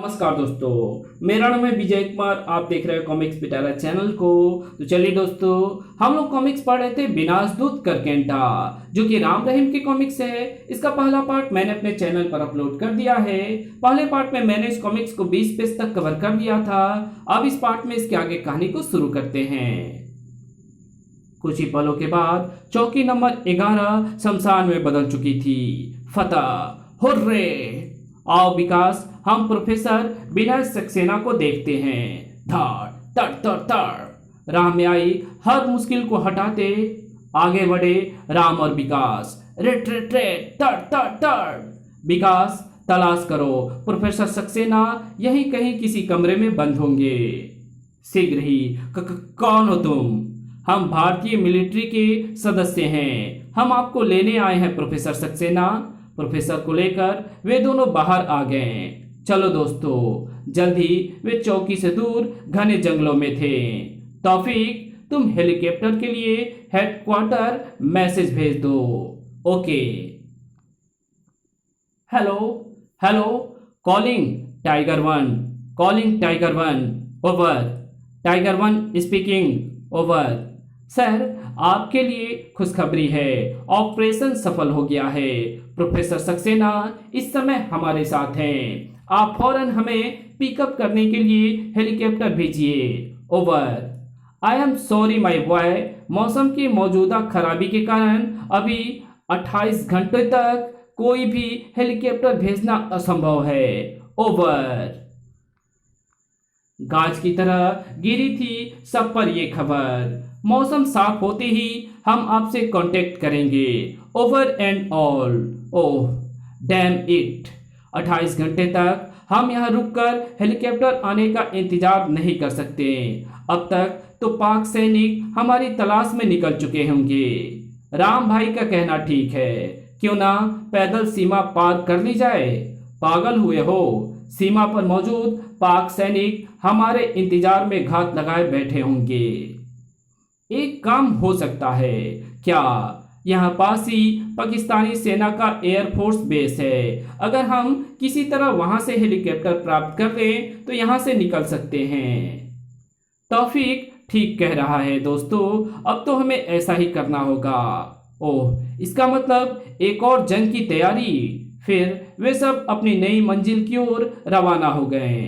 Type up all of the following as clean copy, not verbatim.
नमस्कार दोस्तों, मेरा नाम है विजय कुमार। आप देख रहे हैं कॉमिक्स पिटारा चैनल को। तो चलिए दोस्तों, हम लोग कॉमिक्स पढ़ रहे थे विनाशदूत करकेंटा, जो कि राम रहीम की कॉमिक्स है। इसका पहला पार्ट मैंने अपने चैनल पर अपलोड कर दिया है। पहले पार्ट में मैंने इस कॉमिक्स को 20 पेज तक कवर कर दिया था। अब इस पार्ट में इसके आगे कहानी को शुरू करते हैं। कुछ ही पलों के बाद चौकी नंबर 11 शमशान में बदल चुकी थी। फतह, हुर्रे! आओ विकास, हम प्रोफेसर विनय सक्सेना को देखते हैं। धड़ तड़ तड़ तड़ राह में आई हर मुश्किल को हटाते आगे बढ़े राम और विकास। रेट रेट रेट तड़ तड़ तड़। विकास, तलाश करो, प्रोफेसर सक्सेना यहीं कहीं किसी कमरे में बंद होंगे। शीघ्र ही। कौन हो तुम? हम भारतीय मिलिट्री के सदस्य हैं। हम आपको लेने आए हैं प्रोफेसर सक्सेना। प्रोफेसर को लेकर वे दोनों बाहर आ गए। चलो दोस्तों, जल्दी। वे चौकी से दूर घने जंगलों में थे। तौफीक, तुम हेलीकॉप्टर के लिए हेडक्वार्टर मैसेज भेज दो। Okay. Hello hello, calling tiger one, calling tiger one, over. Tiger one speaking, over. Sir, आपके लिए खुशखबरी है, ऑपरेशन सफल हो गया है। प्रोफेसर सक्सेना इस समय हमारे साथ हैं। आप फौरन हमें पिकअप करने के लिए हेलीकॉप्टर भेजिए, over. I am sorry my boy, मौसम की मौजूदा खराबी के कारण अभी 28 घंटे तक कोई भी हेलीकॉप्टर भेजना असंभव है, ओवर। गाज की तरह गिरी थी सब पर यह खबर। मौसम साफ होते ही हम आपसे कांटेक्ट करेंगे, over and all. Oh damn it, 28 घंटे तक हम यहाँ रुककर हेलीकॉप्टर आने का इंतजार नहीं कर सकते। अब तक तो पाक सैनिक हमारी तलाश में निकल चुके होंगे। राम भाई का कहना ठीक है, क्यों ना पैदल सीमा पार कर ली जाए। पागल हुए हो? सीमा पर मौजूद पाक सैनिक हमारे इंतजार में घात लगाए बैठे होंगे। एक काम हो सकता है क्या? यहाँ पास ही पाकिस्तानी सेना का एयरफोर्स बेस है। अगर हम किसी तरह वहां से हेलीकॉप्टर प्राप्त कर लें तो यहाँ से निकल सकते हैं। तौफीक ठीक कह रहा है दोस्तों, अब तो हमें ऐसा ही करना होगा। ओह, इसका मतलब एक और जंग की तैयारी। फिर वे सब अपनी नई मंजिल की ओर रवाना हो गए।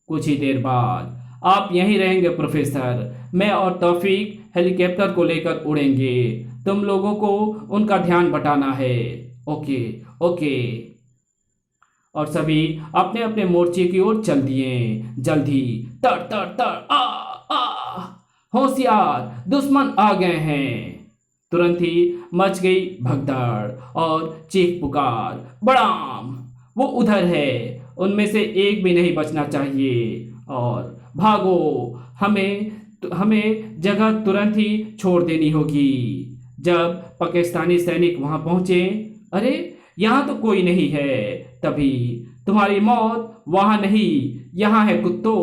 कुछ ही देर बाद, आप यहीं रहेंगे प्रोफेसर। मैं और तौफीक हेलीकॉप्टर को लेकर उड़ेंगे। तुम लोगों को उनका ध्यान बटाना है। Okay okay. और सभी अपने अपने मोर्चे की ओर चल दिए। जल्दी। तड़ तड़ तड़, आ आ। होशियार, दुश्मन आ गए हैं। तुरंत ही मच गई भगदड़ और चीख पुकार। बड़ाम, वो उधर है, उनमें से एक भी नहीं बचना चाहिए। और भागो, हमें जगह तुरंत ही छोड़ देनी होगी। जब पाकिस्तानी सैनिक वहां पहुंचे, अरे यहां तो कोई नहीं है। तभी तुम्हारी मौत वहां नहीं, यहां है कुत्तों।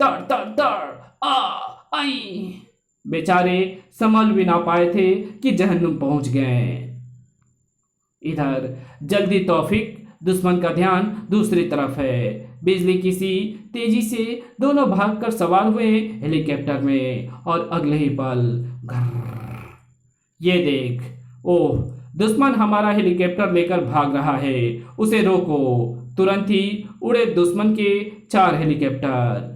तड़ तड़ तड़, आ आई। बेचारे संभल भी ना पाए थे कि जहन्नुम पहुंच गए। इधर जल्दी तौफीक, दुश्मन का ध्यान दूसरी तरफ है। बिजली की सी तेजी से दोनों भागकर सवार हुए हेलीकॉप्टर में। और अगले ही पल घर्र, ये देख, ओह, दुश्मन हमारा हेलीकॉप्टर लेकर भाग रहा है, उसे रोको। तुरंत ही उड़े दुश्मन के 4 हेलीकॉप्टर।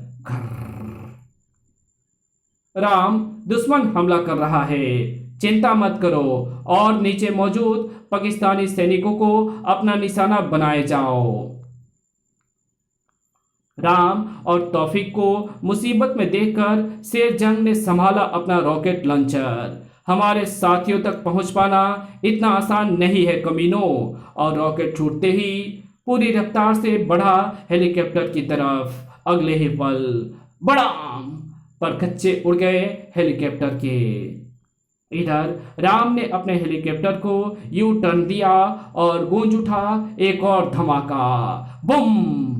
राम, दुश्मन हमला कर रहा है, चिंता मत करो। और नीचे मौजूद पाकिस्तानी सैनिकों को अपना निशाना बनाए जाओ। राम और तौफीक को मुसीबत में देखकर शेर जंग ने संभाला अपना रॉकेट लॉन्चर। हमारे साथियों तक पहुंच पाना इतना आसान नहीं है कमीनों। और रॉकेट छूटते ही पूरी रफ्तार से बढ़ा हेलीकॉप्टर की तरफ। अगले ही पल बड़ाम, परखच्चे उड़ गए हेलीकॉप्टर के। इधर राम ने अपने हेलीकॉप्टर को यू टर्न दिया और गूंज उठा एक और धमाका। बूम!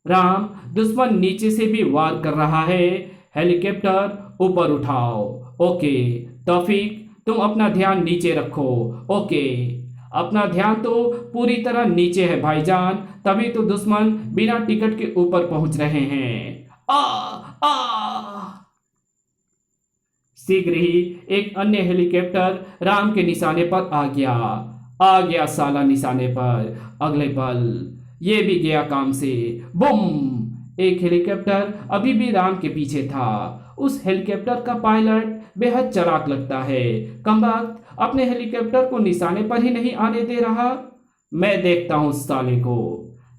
राम, दुश्मन नीचे से भी वार कर रहा है। हेलीकॉप्टर ऊपर उठाओ। ओके। तौफीक, तुम अपना ध्यान नीचे रखो। ओके। अपना ध्यान तो पूरी तरह नीचे है भाईजान, तभी तो दुश्मन बिना टिकट के ऊपर पहुंच रहे हैं। आ आ शीघ्र ही एक अन्य हेलीकॉप्टर राम के निशाने पर आ गया साला निशाने पर। अगले पल ये भी गया काम से। बुम! एक हेलीकॉप्टर अभी भी राम के पीछे था। उस हेलीकॉप्टर का पायलट बेहद चालाक लगता है। कमबख्त अपने हेलीकॉप्टर को निशाने पर ही नहीं आने दे रहा। मैं देखता हूँ उस साले को।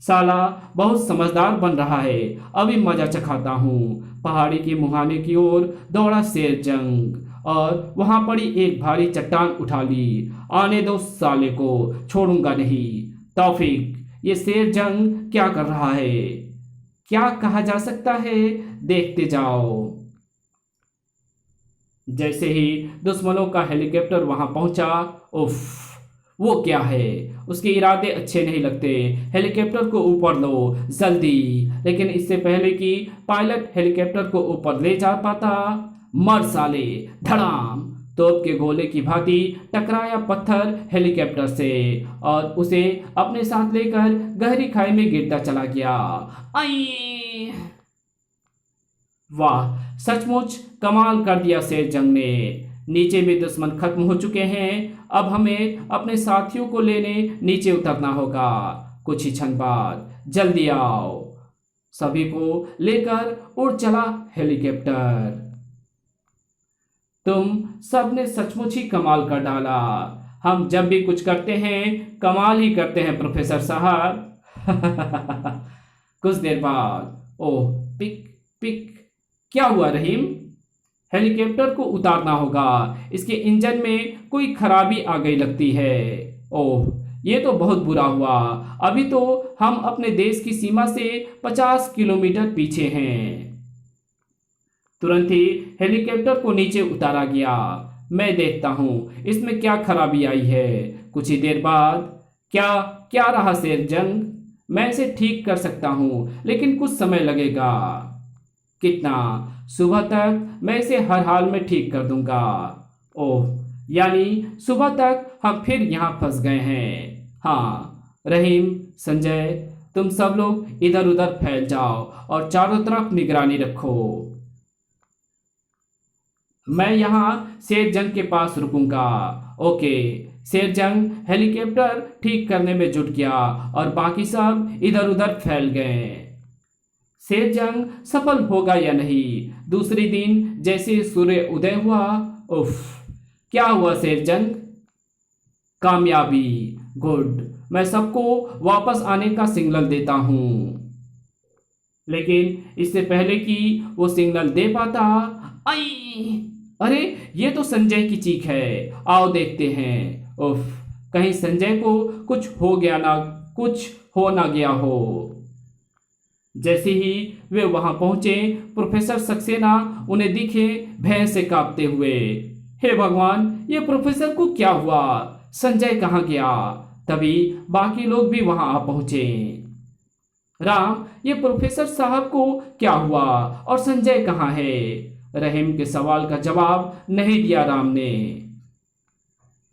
साला बहुत समझदार बन रहा है, अभी मजा चखाता हूँ। पहाड़ी के मुहाने की ओर दौड़ा शेर जंग और वहां पड़ी एक भारी चट्टान उठा ली। आने दो साले को, छोड़ूंगा नहीं। तौफीक, ये शेर जंग क्या कर रहा है? क्या कहा जा सकता है, देखते जाओ। जैसे ही दुश्मनों का हेलीकॉप्टर वहां पहुंचा, उफ, वो क्या है? उसके इरादे अच्छे नहीं लगते। हेलीकॉप्टर को ऊपर लो जल्दी। लेकिन इससे पहले कि पायलट हेलीकॉप्टर को ऊपर ले जा पाता, मर साले! धड़ाम! तोप के गोले की भांति टकराया पत्थर हेलीकॉप्टर से और उसे अपने साथ लेकर गहरी खाई में गिरता चला गया। आई! वाह, सचमुच कमाल कर दिया शेर जंग ने। नीचे भी दुश्मन खत्म हो चुके हैं। अब हमें अपने साथियों को लेने नीचे उतरना होगा। कुछ ही क्षण बाद जल्दी आओ। सभी को लेकर उड़ चला हेलीकॉप्टर। तुम सबने सचमुच ही कमाल कर डाला। हम जब भी कुछ करते हैं कमाल ही करते हैं प्रोफेसर साहब। कुछ देर बाद, ओह, पिक पिक! क्या हुआ रहीम? हेलीकॉप्टर को उतारना होगा, इसके इंजन में कोई खराबी आ गई लगती है। ओह, ये तो बहुत बुरा हुआ। अभी तो हम अपने देश की सीमा से 50 किलोमीटर पीछे हैं। तुरंत ही हेलीकॉप्टर को नीचे उतारा गया। मैं देखता हूँ इसमें क्या खराबी आई है। कुछ ही देर बाद, क्या क्या रहा शेर जंग? मैं इसे ठीक कर सकता हूँ, लेकिन कुछ समय लगेगा। कितना? सुबह तक मैं इसे हर हाल में ठीक कर दूंगा। ओह, यानी सुबह तक हम फिर यहाँ फंस गए हैं। हाँ, रहीम, संजय, तुम सब लोग इधर उधर फैल जाओ और चारों तरफ निगरानी रखो। मैं यहाँ शेर जंग के पास रुकूंगा। ओके। शेर जंग हेलीकॉप्टर ठीक करने में जुट गया और बाकी सब इधर उधर फैल गए। शेर जंग सफल होगा या नहीं? दूसरे दिन जैसे सूर्य उदय हुआ, उफ, क्या हुआ शेर जंग? कामयाबी। गुड। मैं सबको वापस आने का सिग्नल देता हूँ। लेकिन इससे पहले कि वो सिग्नल दे पाता, आई! अरे, ये तो संजय की चीख है। आओ देखते हैं। उफ, कहीं संजय को कुछ हो ना गया हो। जैसे ही वे वहां पहुंचे, प्रोफेसर सक्सेना उन्हें दिखे भय से कांपते हुए। हे भगवान, ये प्रोफेसर को क्या हुआ? संजय कहाँ गया? तभी बाकी लोग भी वहां आ पहुंचे। राम, ये प्रोफेसर साहब को क्या हुआ और संजय कहाँ है? रहीम के सवाल का जवाब नहीं दिया राम ने,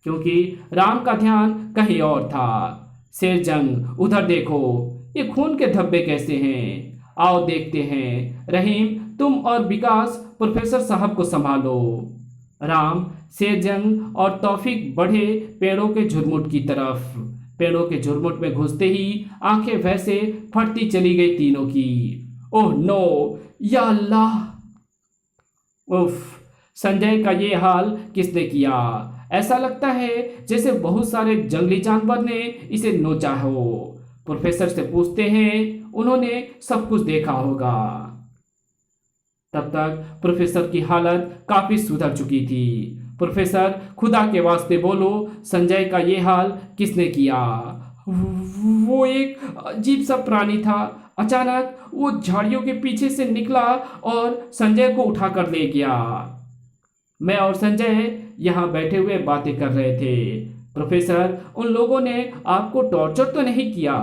क्योंकि राम का ध्यान कहीं और था। शेर जंग, उधर देखो, ये खून के धब्बे कैसे हैं? आओ देखते हैं। रहीम, तुम और विकास प्रोफेसर साहब को संभालो। राम, शेर जंग और तौफीक बढ़े पेड़ों के झुरमुट की तरफ। पेड़ों के झुरमुट में घुसते ही आंखें वैसे फटती चली गई तीनों की। ओह नो, या अल्लाह! उफ, संजय का ये हाल किसने किया? ऐसा लगता है जैसे बहुत सारे जंगली जानवर ने इसे नोचा हो। प्रोफेसर से पूछते हैं, उन्होंने सब कुछ देखा होगा। तब तक प्रोफेसर की हालत काफी सुधर चुकी थी। प्रोफेसर, खुदा के वास्ते बोलो, संजय का ये हाल किसने किया? वो एक अजीब सा प्राणी था। अचानक वो झाड़ियों के पीछे से निकला और संजय को उठाकर ले गया। मैं और संजय यहाँ बैठे हुए बातें कर रहे थे। प्रोफेसर, उन लोगों ने आपको टॉर्चर तो नहीं किया?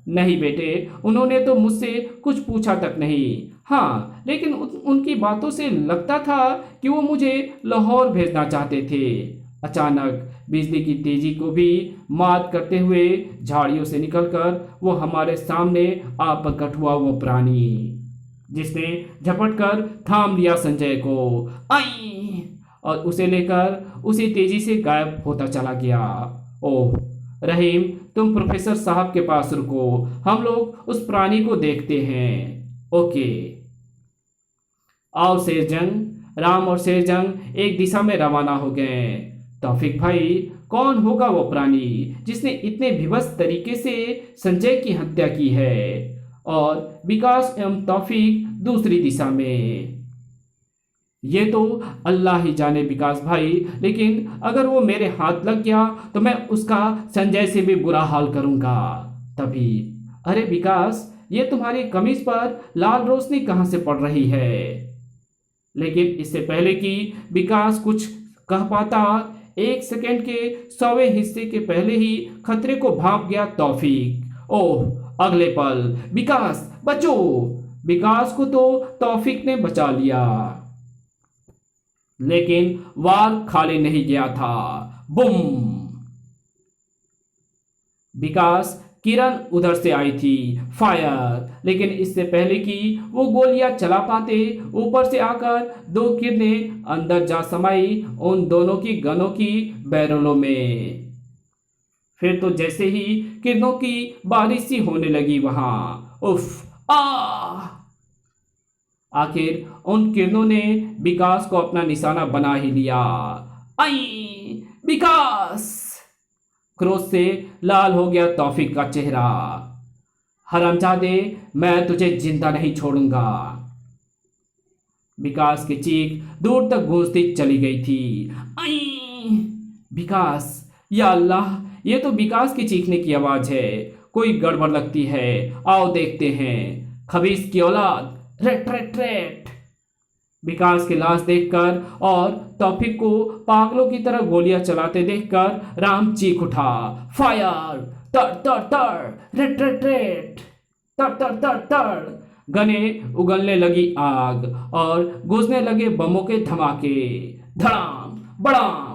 नहीं बेटे, उन्होंने तो मुझसे कुछ पूछा तक नहीं। हाँ, लेकिन उनकी बातों से लगता था कि वो मुझे लाहौर भेजना चाहते थे। अचानक बिजली की तेजी को भी मात करते हुए झाड़ियों से निकलकर वो हमारे सामने आ प्रकट हुआ वो प्राणी, जिसने झपट कर थाम लिया संजय को। आई और उसे लेकर उसी तेजी से गायब होता चला गया। ओह रहीम, तुम प्रोफेसर साहब के पास रुको, हम लोग उस प्राणी को देखते हैं। ओके। आओ शेरजंग। राम और शेरजंग एक दिशा में रवाना हो गए। तौफीक भाई, कौन होगा वो प्राणी जिसने इतने विवश तरीके से संजय की हत्या की है? और विकास एवं तौफीक दूसरी दिशा में। ये तो अल्लाह ही जाने विकास भाई, लेकिन अगर वो मेरे हाथ लग गया तो मैं उसका संजय से भी बुरा हाल करूंगा। तभी अरे विकास, ये तुम्हारी कमीज पर लाल रोशनी कहाँ से पड़ रही है? लेकिन इससे पहले कि विकास कुछ कह पाता, 1 सेकंड के 100वें हिस्से के पहले ही खतरे को भांप गया तौफीक। ओह अगले पल, विकास बचो! विकास को तो तौफीक ने बचा लिया, लेकिन वार खाली नहीं गया था। बुम! विकास, किरण उधर से आई थी, फायर! लेकिन इससे पहले कि वो गोलियां चला पाते, ऊपर से आकर 2 किरणें अंदर जा समाई उन दोनों की गनों की बैरलों में। फिर तो जैसे ही किरणों की बारिश सी होने लगी वहां। उफ! आखिर उन किरणों ने विकास को अपना निशाना बना ही लिया। आई! विकास! क्रोध से लाल हो गया तौफीक का चेहरा। हरामजादे, मैं तुझे जिंदा नहीं छोड़ूंगा। विकास की चीख दूर तक गूंजती चली गई थी। आई! विकास! या अल्लाह, ये तो विकास की चीखने की आवाज है। कोई गड़बड़ लगती है, आओ देखते हैं। खबीस की औलाद, रेट रेट रेट! विकास की लाश देखकर और तौफीक को पागलों की तरह गोलियां चलाते देखकर राम चीख उठा। फायर! तर तर तर! Rate rate rate! तर तर तर तर! गने उगलने लगी आग और गूंजने लगे बमों के धमाके। धड़ाम बड़ाम!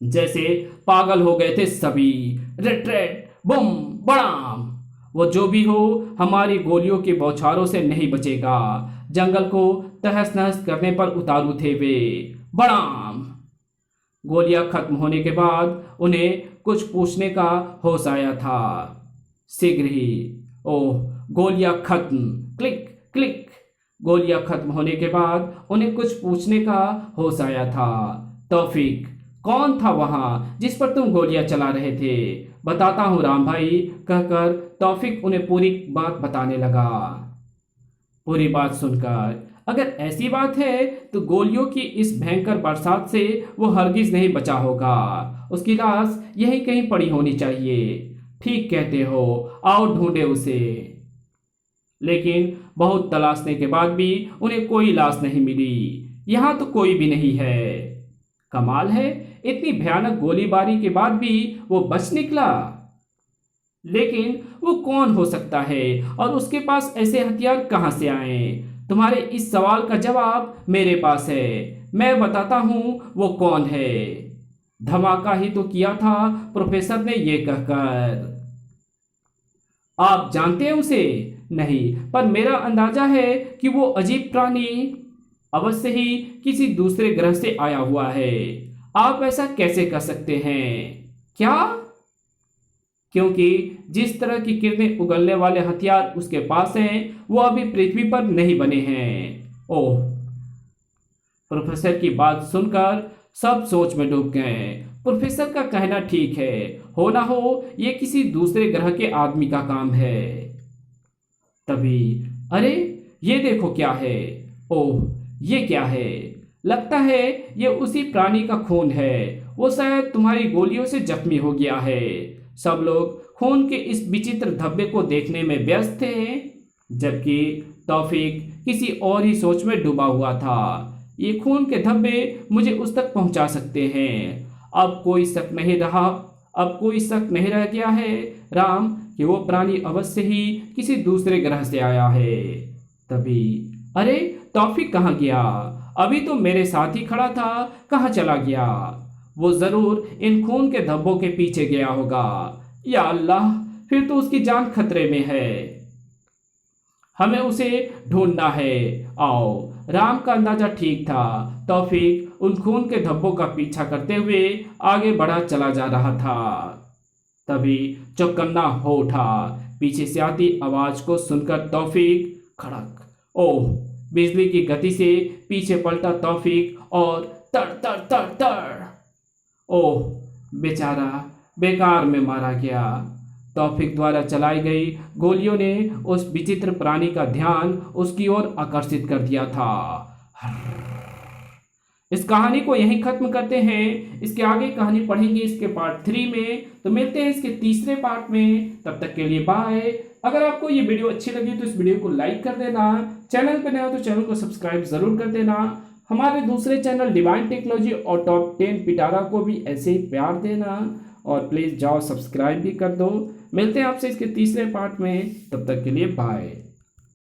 जैसे पागल हो गए थे सभी। Rate rate Bum बड़ाम! वो जो भी हो, हमारी गोलियों के बौछारों से नहीं बचेगा। जंगल को तहस नहस करने पर उतारू थे वे। बड़ाम! गोलियां खत्म होने के बाद उन्हें कुछ पूछने का होश आया था। शीघ्र ही ओह, गोलियां खत्म! Click click! गोलियां खत्म होने के बाद उन्हें कुछ पूछने का होश आया था। तौफीक, कौन था वहां जिस पर तुम गोलियां चला रहे थे? बताता हूं राम भाई, कहकर तौफीक उन्हें पूरी बात बताने लगा। पूरी बात सुनकर, अगर ऐसी बात है तो गोलियों की इस भयंकर बरसात से वो हरगिज नहीं बचा होगा। उसकी लाश यहीं कहीं पड़ी होनी चाहिए। ठीक कहते हो, आओ ढूंढे उसे। लेकिन बहुत तलाशने के बाद भी उन्हें कोई लाश नहीं मिली। यहां तो कोई भी नहीं है। कमाल है, इतनी भयानक गोलीबारी के बाद भी वो बच निकला। लेकिन वो कौन हो सकता है और उसके पास ऐसे हथियार कहां से आए? तुम्हारे इस सवाल का जवाब मेरे पास है। मैं बताता हूं वो कौन है। धमाका ही तो किया था प्रोफेसर ने ये कहकर। आप जानते हैं उसे? नहीं, पर मेरा अंदाजा है कि वो अजीब प्राणी अवश्य ही किसी दूसरे ग्रह से आया हुआ है। आप ऐसा कैसे कर सकते हैं? क्या? क्योंकि जिस तरह की किरणें उगलने वाले हथियार उसके पास हैं, वो अभी पृथ्वी पर नहीं बने हैं। ओह! प्रोफेसर की बात सुनकर सब सोच में डूब गए। प्रोफेसर का कहना ठीक है, हो ना हो ये किसी दूसरे ग्रह के आदमी का काम है। तभी अरे, ये देखो क्या है। ओह, ये क्या है? लगता है ये उसी प्राणी का खून है। वो शायद तुम्हारी गोलियों से जख्मी हो गया है। सब लोग खून के इस विचित्र धब्बे को देखने में व्यस्त थे, जबकि तौफीक किसी और ही सोच में डूबा हुआ था। ये खून के धब्बे मुझे उस तक पहुंचा सकते हैं। अब कोई शक नहीं रह गया है राम कि वो प्राणी अवश्य ही किसी दूसरे ग्रह से आया है। तभी अरे, तौफीक कहाँ गया? अभी तो मेरे साथ ही खड़ा था, कहाँ चला गया? वो जरूर इन खून के धब्बों के पीछे गया होगा। या अल्लाह, फिर तो उसकी जान खतरे में है। हमें उसे ढूंढना है। आओ। राम का अंदाजा ठीक था। तौफीक उन खून के धब्बों का पीछा करते हुए आगे बढ़ा चला जा रहा था। तभी चौकन्ना हो उठा। पीछे से आती आवाज को सुनकर तौफीक खड़क। ओह! बिजली की गति से पीछे पलटा तौफीक और तड़ तड़ तड़ तड़। ओह! बेचारा बेकार में मारा गया। तौफीक द्वारा चलाई गई गोलियों ने उस विचित्र प्राणी का ध्यान उसकी ओर आकर्षित कर दिया था। इस कहानी को यहीं खत्म करते हैं। इसके आगे कहानी पढ़ेंगे इसके पार्ट 3 में। तो मिलते हैं इसके तीसरे पार्ट में। तब तक के लिए बाय। अगर आपको ये वीडियो अच्छी लगी तो इस वीडियो को लाइक कर देना। चैनल पर नया हो तो चैनल को सब्सक्राइब जरूर कर देना। हमारे दूसरे चैनल डिवाइन टेक्नोलॉजी और टॉप 10 पिटारा को भी ऐसे ही प्यार देना। और प्लीज़ जाओ सब्सक्राइब भी कर दो। मिलते हैं आपसे इसके तीसरे पार्ट में। तब तक के लिए बाय।